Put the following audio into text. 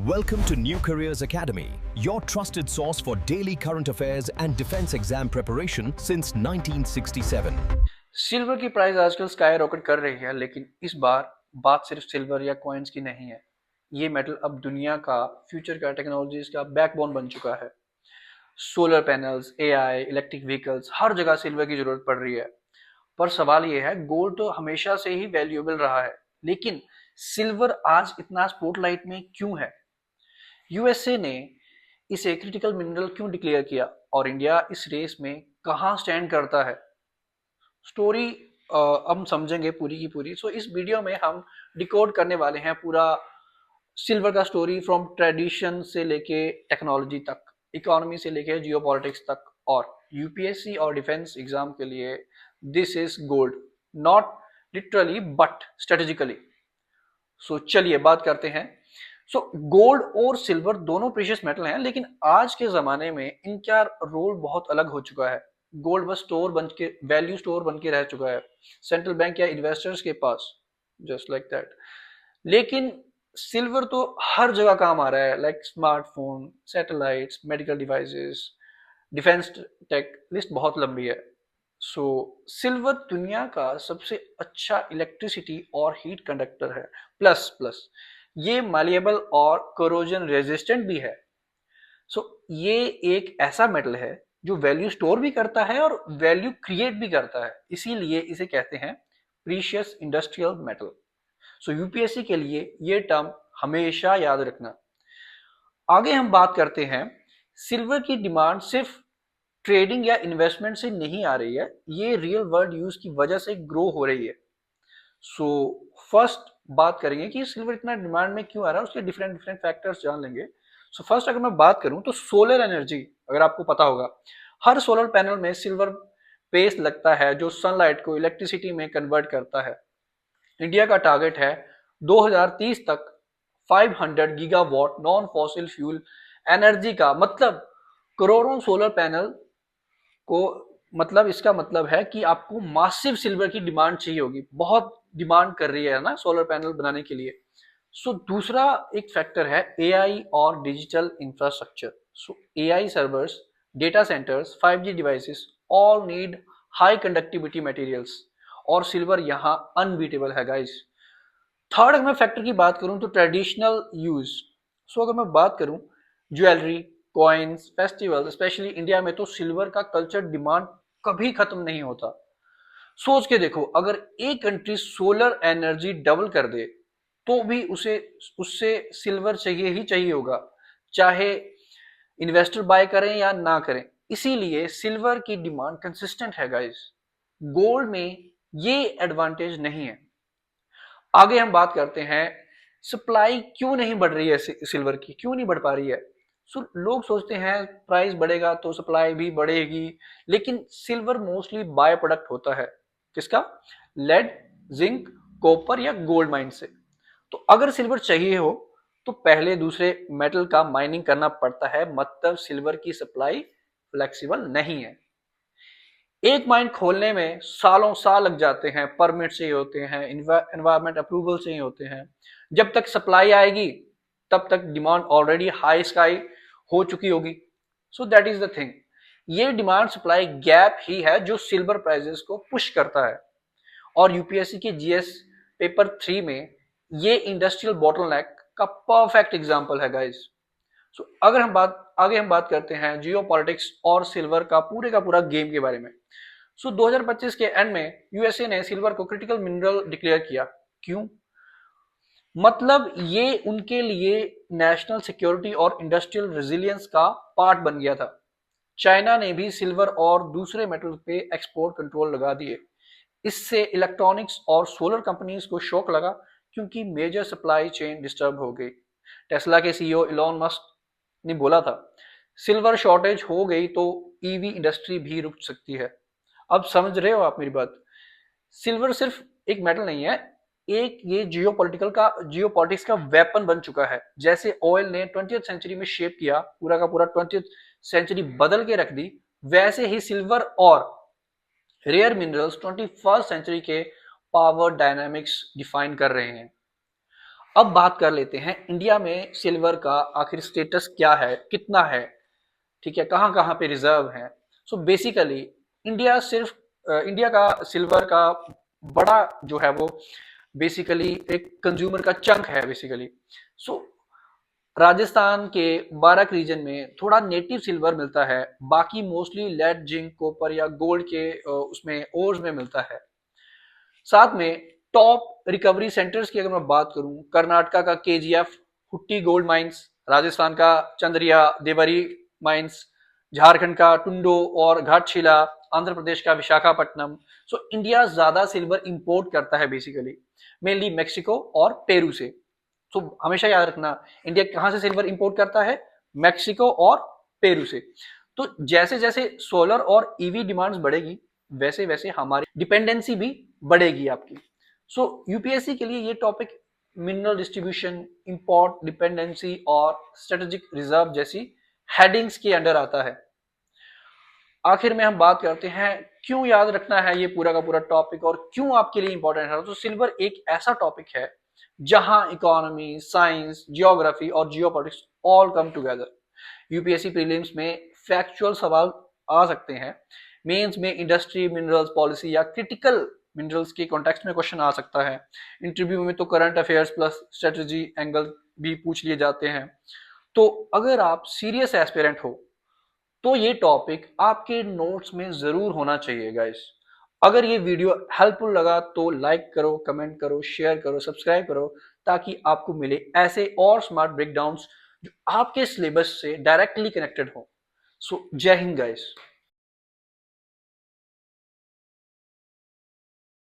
Welcome to New Careers Academy, your trusted source for daily current affairs and defense exam preparation since 1967. Silver की price आजकल sky rocket कर रही है, लेकिन इस बार बात सिर्फ सिल्वर या कॉइन्स की नहीं है। ये मेटल अब दुनिया का फ्यूचर का टेक्नोलॉजीज का बैकबोन बन चुका है। Solar panels, AI, electric vehicles, हर जगह सिल्वर की जरूरत पड़ रही है। पर सवाल ये है, गोल्ड तो हमेशा से ही वैल्यूएबल रहा है, लेकिन सिल्वर आज इतना स्पॉटलाइट में क्यों है? यूएसए ने इसे क्रिटिकल मिनरल क्यों डिक्लेयर किया और इंडिया इस रेस में कहाँ स्टैंड करता है? स्टोरी हम समझेंगे पूरी की पूरी। सो इस वीडियो में हम डिकोड करने वाले हैं पूरा सिल्वर का स्टोरी, फ्रॉम ट्रेडिशन से लेके टेक्नोलॉजी तक, इकोनॉमी से लेके जियोपॉलिटिक्स तक, और यूपीएससी और डिफेंस एग्जाम के लिए this is gold, not literally but strategically. So चलिए बात करते हैं। सो गोल्ड और सिल्वर दोनों प्रीशियस मेटल हैं, लेकिन आज के जमाने में इनका रोल बहुत अलग हो चुका है। गोल्ड बस स्टोर बन के, वैल्यू स्टोर बन के रह चुका है सेंट्रल बैंक या इन्वेस्टर्स के पास, जस्ट लाइक दैट। लेकिन सिल्वर तो हर जगह काम आ रहा है, like smartphone, satellites, medical devices, defence tech, list बहुत लंबी है। सो सिल्वर दुनिया का सबसे अच्छा इलेक्ट्रिसिटी और हीट कंडक्टर है। प्लस प्लस ये मालिएबल और कोरोजन रेजिस्टेंट भी है। सो ये एक ऐसा मेटल है जो वैल्यू स्टोर भी करता है और वैल्यू क्रिएट भी करता है, इसीलिए इसे कहते हैं प्रीशियस इंडस्ट्रियल मेटल। सो यूपीएससी के लिए ये टर्म हमेशा याद रखना। आगे हम बात करते हैं, सिल्वर की डिमांड सिर्फ ट्रेडिंग या इन्वेस्टमेंट से नहीं आ रही है, ये रियल वर्ल्ड यूज की वजह से ग्रो हो रही है। सो फर्स्ट बात करेंगे कि सिल्वर इतना डिमांड में क्यों आ रहा है, उसके डिफरेंट डिफरेंट फैक्टर्स जान लेंगे। सो फर्स्ट अगर मैं बात करूं तो सोलर एनर्जी, अगर आपको पता होगा, हर सोलर पैनल में सिल्वर पेस्ट लगता है जो सनलाइट को इलेक्ट्रिसिटी में कन्वर्ट करता है। इंडिया का टारगेट है 2030 तक 500 gigawatt non fossil fuel energy का, मतलब करोड़ों सोलर पैनल को, मतलब इसका मतलब है कि आपको मासिव सिल्वर की डिमांड चाहिए होगी, बहुत डिमांड कर रही है ना सोलर पैनल बनाने के लिए। सो दूसरा एक फैक्टर है एआई और डिजिटल इंफ्रास्ट्रक्चर। सो AI servers, data centres, 5G devices all need high conductivity materials, और सिल्वर यहाँ अनबीटेबल है गाइस। थर्ड अगर मैं फैक्टर की बात करूं तो ट्रेडिशनल यूज। सो अगर मैं बात करूं jewellery, coins, festival, specially India में तो सिल्वर का कल्चर डिमांड कभी खत्म नहीं होता। सोच के देखो, अगर एक कंट्री सोलर एनर्जी डबल कर दे तो भी उसे उससे सिल्वर चाहिए ही चाहिए होगा, चाहे इन्वेस्टर बाय करें या ना करें। इसीलिए सिल्वर की डिमांड कंसिस्टेंट है गाइस, गोल्ड में ये एडवांटेज नहीं है। आगे हम बात करते हैं, सप्लाई क्यों नहीं बढ़ रही है, सिल्वर की क्यों नहीं बढ़ पा रही है? लोग सोचते हैं प्राइस बढ़ेगा तो सप्लाई भी बढ़ेगी, लेकिन सिल्वर मोस्टली बाय प्रोडक्ट होता है किसका? लेड, जिंक, कॉपर या गोल्ड माइन से। तो अगर सिल्वर चाहिए हो तो पहले दूसरे मेटल का माइनिंग करना पड़ता है, मतलब सिल्वर की सप्लाई फ्लेक्सिबल नहीं है। एक माइन खोलने में सालों साल लग जाते हैं, परमिट चाहिए होते हैं, एनवायरमेंट अप्रूवल चाहिए होते हैं। जब तक सप्लाई आएगी तब तक डिमांड ऑलरेडी हाई स्काई हो चुकी होगी। So that is the thing, ये डिमांड सप्लाई गैप ही है जो सिल्वर प्राइसेस को पुश करता है। और यूपीएससी के जीएस पेपर 3 में ये इंडस्ट्रियल बॉटलनेक का परफेक्ट एग्जांपल है गाइस। सो अगर हम बात करते हैं जियो पॉलिटिक्स और सिल्वर का पूरा गेम के बारे में। सो 2025 के एंड में यूएसए ने सिल्वर को क्रिटिकल मिनरल डिक्लेयर किया। क्यों? मतलब ये उनके लिए नेशनल सिक्योरिटी और इंडस्ट्रियल रेजिलियंस का पार्ट बन गया था। चाइना ने भी सिल्वर और दूसरे मेटल पे एक्सपोर्ट कंट्रोल लगा दिए। इससे इलेक्ट्रॉनिक्स और सोलर कंपनीज को शॉक लगा, क्योंकि मेजर सप्लाई चेन डिस्टर्ब हो गई। टेस्ला के सीईओ इलॉन मस्क ने बोला था, सिल्वर शॉर्टेज हो गई तो ईवी इंडस्ट्री भी रुक सकती है। अब समझ रहे हो आप मेरी बात? सिल्वर सिर्फ एक मेटल नहीं है, एक ये जियोपॉलिटिक्स का वेपन बन चुका है। जैसे ऑयल ने 20th सेंचुरी में शेप किया, पूरा का पूरा 20th सेंचुरी बदल के रख दी, वैसे ही सिल्वर और रेयर मिनरल्स 21st सेंचुरी के पावर डायनामिक्स डिफाइन कर रहे हैं। अब बात कर लेते हैं इंडिया में सिल्वर का आखिर स्टेटस क्या है, कितना है, ठीक है, कहाँ कहाँ पे रिजर्व है। सो बेसिकली इंडिया का सिल्वर का बड़ा जो है वो बेसिकली एक कंज्यूमर का चंक है बेसिकली। सो राजस्थान के बाराक रीजन में थोड़ा नेटिव सिल्वर मिलता है, बाकी मोस्टली लेड, जिंक, कॉपर या गोल्ड के उसमें ओर्स में मिलता है। साथ में टॉप रिकवरी सेंटर्स की अगर मैं बात करूं, कर्नाटका का KGF Hutti gold mines, Rajasthan का चंद्रिया देवरी माइंस, झारखंड का टुंडो और घाटशिला, आंध्र प्रदेश का विशाखापट्टनम। सो इंडिया ज्यादा सिल्वर इंपोर्ट करता है बेसिकली, मेनली मेक्सिको और पेरू से। तो हमेशा याद रखना, इंडिया कहां से सिल्वर इंपोर्ट करता है? मैक्सिको और पेरू से। तो जैसे जैसे सोलर और ईवी डिमांड्स बढ़ेगी, वैसे वैसे हमारी डिपेंडेंसी भी बढ़ेगी आपकी। सो यूपीएससी के लिए ये topic mineral distribution, import dependency और स्ट्रेटेजिक रिजर्व जैसी हेडिंग्स के अंडर आता है। आखिर में हम बात करते हैं क्यों याद रखना है ये पूरा का पूरा टॉपिक और क्यों आपके लिए इंपॉर्टेंट है। तो सिल्वर एक ऐसा टॉपिक है जहां इकोनॉमी, साइंस, जियोग्राफी और geopolitics all come together. UPSC prelims में फैक्चुअल सवाल आ सकते हैं, मेंस में इंडस्ट्री, मिनरल्स पॉलिसी या क्रिटिकल मिनरल्स के कॉन्टेक्स्ट में क्वेश्चन आ सकता है। इंटरव्यू में तो current affairs plus strategy angle भी पूछ लिए जाते हैं। तो अगर आप सीरियस एस्पिरेंट हो तो ये टॉपिक आपके नोट्स में जरूर होना चाहिए गाइस। अगर ये वीडियो हेल्पफुल लगा तो लाइक करो, कमेंट करो, शेयर करो, सब्सक्राइब करो, ताकि आपको मिले ऐसे और स्मार्ट ब्रेकडाउन्स जो आपके सिलेबस से डायरेक्टली कनेक्टेड हो। सो जय हिंद गाइस।